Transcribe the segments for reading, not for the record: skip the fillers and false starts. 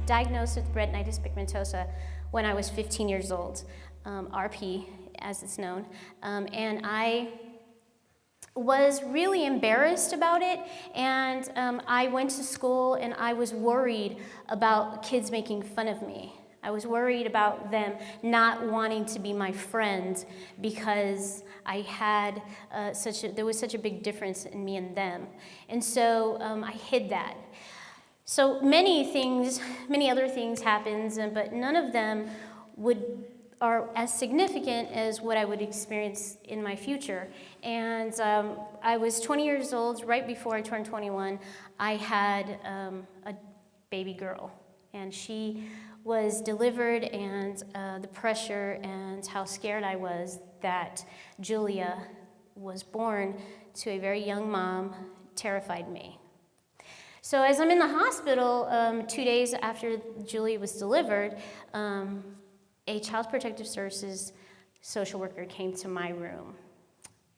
diagnosed with retinitis pigmentosa when I was 15 years old, RP as it's known, and I was really embarrassed about it, and I went to school and I was worried about kids making fun of me. I was worried about them not wanting to be my friend because I had there was such a big difference in me and them. And so I hid that. So many other things happened, but none of them are as significant as what I would experience in my future. And I was 20 years old, right before I turned 21, I had a baby girl, and she was delivered, and the pressure and how scared I was that Julia was born to a very young mom terrified me. So as I'm in the hospital, 2 days after Julia was delivered, a Child Protective Services social worker came to my room,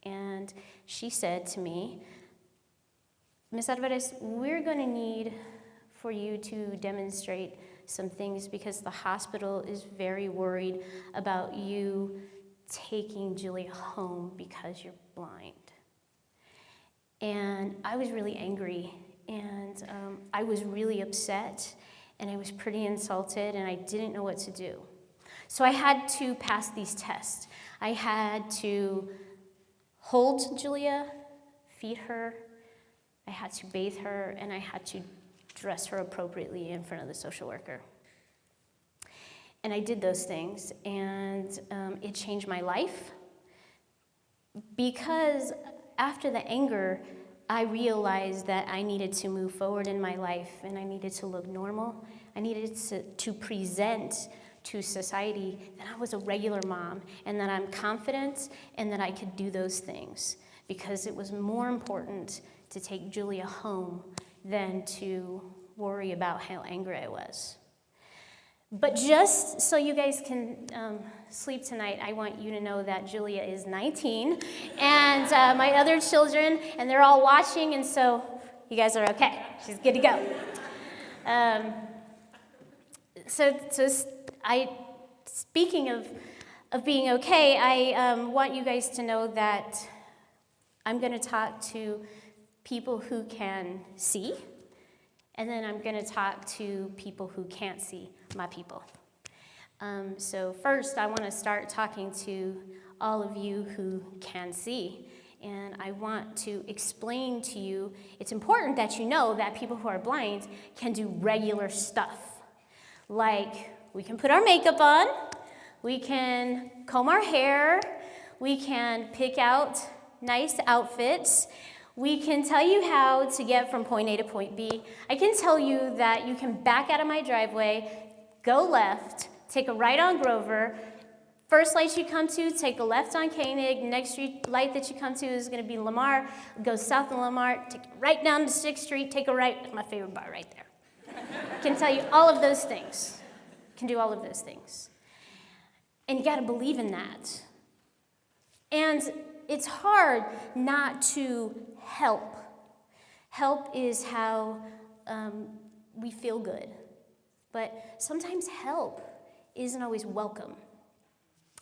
and she said to me, "Ms. Alvarez, we're going to need for you to demonstrate some things because the hospital is very worried about you taking Julia home because you're blind." And I was really angry, and I was really upset, and I was pretty insulted, and I didn't know what to do. So I had to pass these tests. I had to hold Julia, feed her, I had to bathe her, and I had to dress her appropriately in front of the social worker. And I did those things, and it changed my life, because after the anger, I realized that I needed to move forward in my life, and I needed to look normal. I needed to present to society that I was a regular mom, and that I'm confident, and that I could do those things, because it was more important to take Julia home than to worry about how angry I was. But just so you guys can sleep tonight, I want you to know that Julia is 19, and my other children, and they're all watching, and so you guys are okay. She's good to go. Speaking of being okay, I want you guys to know that I'm going to talk to people who can see, and then I'm going to talk to people who can't see, my people. So first, I want to start talking to all of you who can see, and I want to explain to you, it's important that you know that people who are blind can do regular stuff. Like, we can put our makeup on, we can comb our hair, we can pick out nice outfits, we can tell you how to get from point A to point B. I can tell you that you can back out of my driveway, go left, take a right on Grover, first light you come to, take a left on Koenig, next street light that you come to is going to be Lamar, go south of Lamar, take it right down to 6th Street, take a right, my favorite bar right there. I can tell you all of those things. Can do all of those things. And you got to believe in that. And it's hard not to help. Help is how we feel good. But sometimes help isn't always welcome.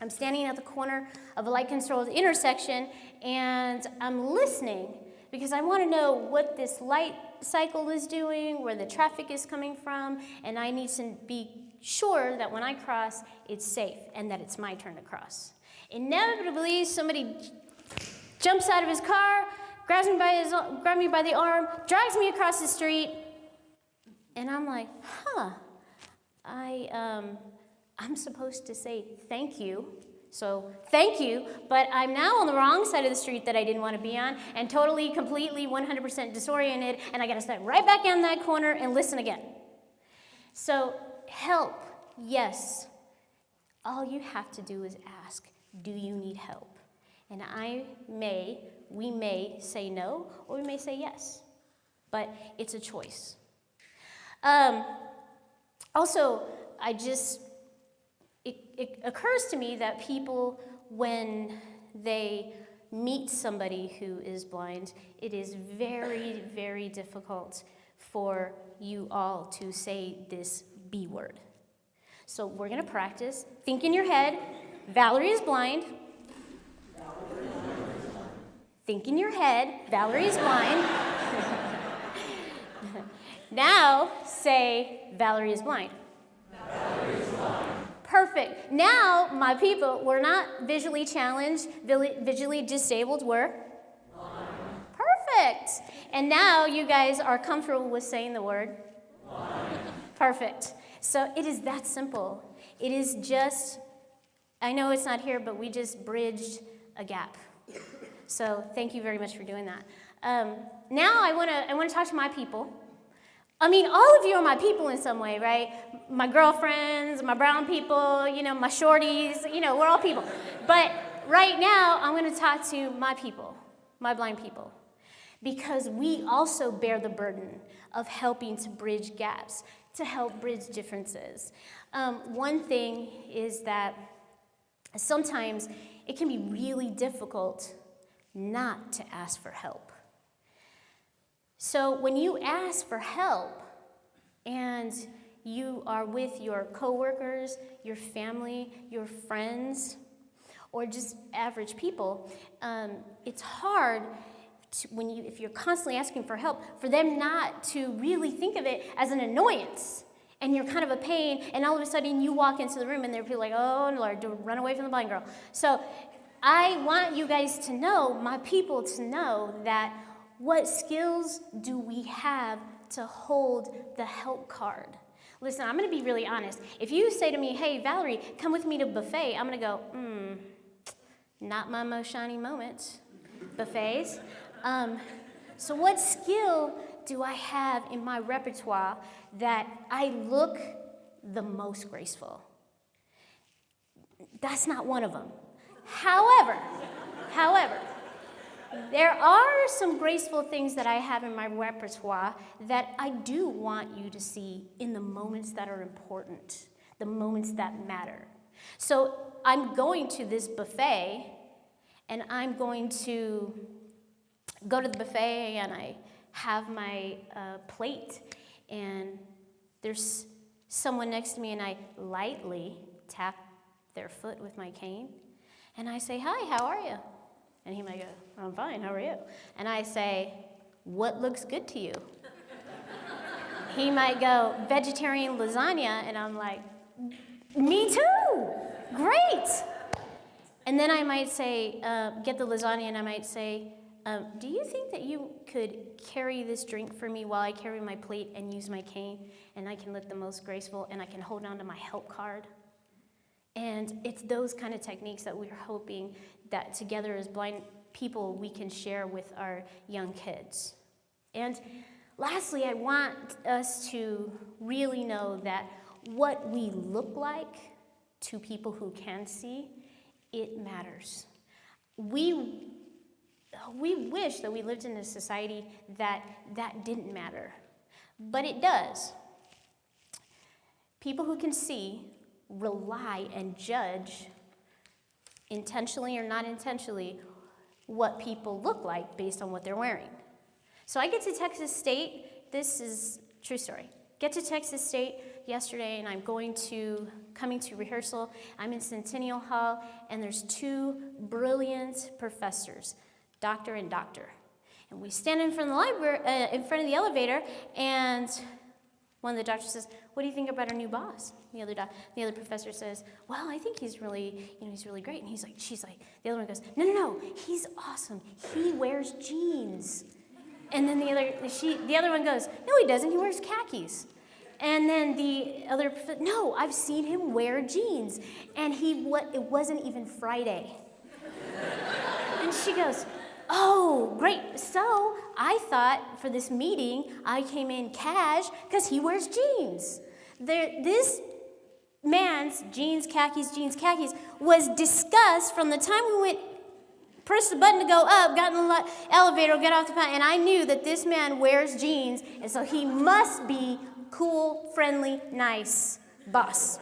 I'm standing at the corner of a light-controlled intersection, and I'm listening because I want to know what this light cycle is doing, where the traffic is coming from, and I need to be sure that when I cross, it's safe and that it's my turn to cross. Inevitably, somebody jumps out of his car, grabs me by the arm, drags me across the street, and I'm like, I'm supposed to say thank you. So thank you, but I'm now on the wrong side of the street that I didn't want to be on, and totally, completely, 100% disoriented, and I got to step right back in that corner and listen again. So help, yes. All you have to do is ask, do you need help? And we may say no, or we may say yes, but it's a choice. Also, it occurs to me that people, when they meet somebody who is blind, it is very, very difficult for you all to say this B word. So we're going to practice. Think in your head, Valerie is blind. Think in your head, Valerie is blind. Now say, Valerie is blind. Valerie is blind. Perfect. Now, my people, we're not visually challenged, visually disabled, we're Blind. perfect. And now you guys are comfortable with saying the word Blind. perfect. So it is that simple. It is just, I know it's not here, but we just bridged a gap. So thank you very much for doing that. Now I want to talk to my people. I mean, all of you are my people in some way, right? My girlfriends, my brown people, my shorties, we're all people. But right now, I'm going to talk to my people, my blind people, because we also bear the burden of helping to bridge gaps, to help bridge differences. One thing is that sometimes it can be really difficult not to ask for help. So when you ask for help and you are with your coworkers, your family, your friends, or just average people, it's hard if you're constantly asking for help, for them not to really think of it as an annoyance. And you're kind of a pain, and all of a sudden you walk into the room and they're like, oh Lord, run away from the blind girl. So I want you guys to know, my people to know, that what skills do we have to hold the help card? Listen, I'm going to be really honest. If you say to me, hey, Valerie, come with me to buffet, I'm going to go, not my most shiny moment, buffets. So what skill do I have in my repertoire that I look the most graceful? That's not one of them. However, there are some graceful things that I have in my repertoire that I do want you to see in the moments that are important, the moments that matter. So I'm going to this buffet, and I'm going to go to the buffet, and I have my plate, and there's someone next to me, and I lightly tap their foot with my cane, and I say, hi, how are you? And he might go, I'm fine, how are you? And I say, what looks good to you? He might go, vegetarian lasagna, and I'm like, me too, great. And then I might say, get the lasagna, and I might say, do you think that you could carry this drink for me while I carry my plate and use my cane, and I can look the most graceful, and I can hold on to my help card? And it's those kind of techniques that we're hoping that together as blind people we can share with our young kids. And lastly, I want us to really know that what we look like to people who can see, it matters. We wish that we lived in a society that didn't matter, but it does. People who can see rely and judge, intentionally or not intentionally, what people look like based on what they're wearing. So I get to Texas State, this is true story. Get to Texas State yesterday, and I'm coming to rehearsal. I'm in Centennial Hall, and there's two brilliant professors, doctor and doctor. And we stand in front of the library, in front of the elevator, and one of the doctors says, what do you think about our new boss? The other professor says, well, I think he's really great. And she's like, the other one goes, no, he's awesome. He wears jeans. And then the other one goes, no, he doesn't. He wears khakis. And then the other, no, I've seen him wear jeans. And it wasn't even Friday. And she goes, oh, great. So I thought for this meeting, I came in cash because he wears jeans. This man's jeans, khakis, was discussed from the time we went, pressed the button to go up, got in the elevator, get off the plane, and I knew that this man wears jeans, and so he must be cool, friendly, nice boss.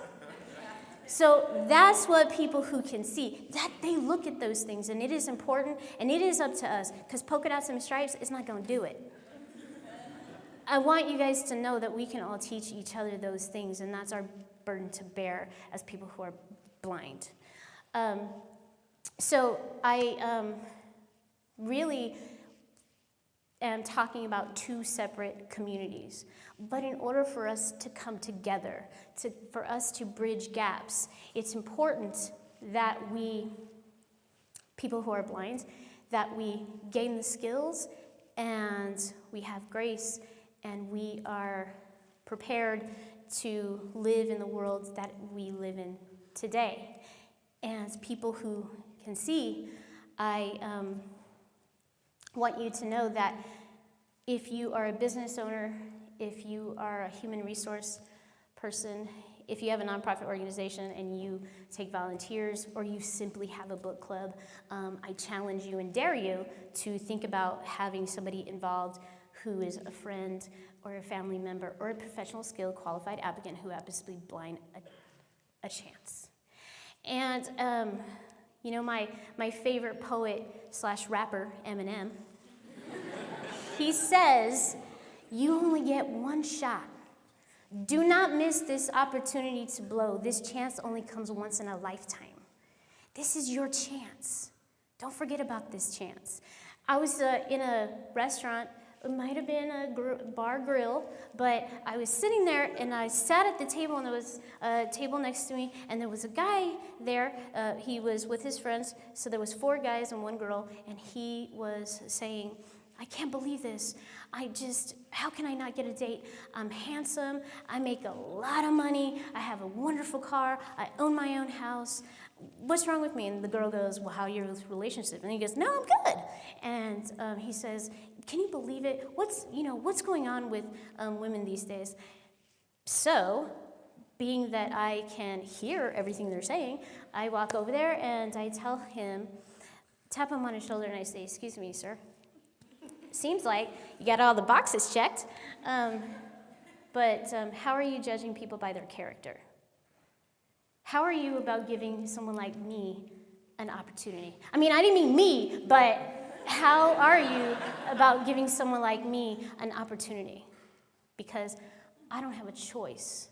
So that's what people who can see, that they look at those things, and it is important, and it is up to us, because polka dots and stripes is not going to do it. I want you guys to know that we can all teach each other those things, and that's our burden to bear as people who are blind. So I really am talking about two separate communities. But in order for us to come together, for us to bridge gaps, it's important that we, people who are blind, that we gain the skills and we have grace and we are prepared to live in the world that we live in today. And as people who can see, I want you to know that if you are a business owner, if you are a human resource person, if you have a nonprofit organization and you take volunteers, or you simply have a book club, I challenge you and dare you to think about having somebody involved who is a friend or a family member or a professional skilled qualified applicant who happens to be blind a chance. And you know, my favorite poet / rapper, Eminem, he says, "You only get one shot. Do not miss this opportunity to blow. This chance only comes once in a lifetime. This is your chance. Don't forget about this chance." I was in a restaurant. It might have been a bar grill, but I was sitting there and I sat at the table, and there was a table next to me, and there was a guy there. He was with his friends, so there was 4 guys and 1 girl, and he was saying, "I can't believe this. How can I not get a date? I'm handsome, I make a lot of money, I have a wonderful car, I own my own house. What's wrong with me?" And the girl goes, "Well, how are your relationship?" And he goes, "No, I'm good." And he says, "Can you believe it? What's going on with women these days?" So, being that I can hear everything they're saying, I walk over there and I tell him, tap him on his shoulder, and I say, "Excuse me, sir. Seems like you got all the boxes checked, but how are you judging people by their character? How are you about giving someone like me an opportunity? I mean, I didn't mean me, but how are you about giving someone like me an opportunity? Because I don't have a choice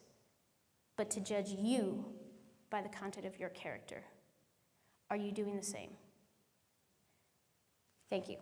but to judge you by the content of your character. Are you doing the same?" Thank you.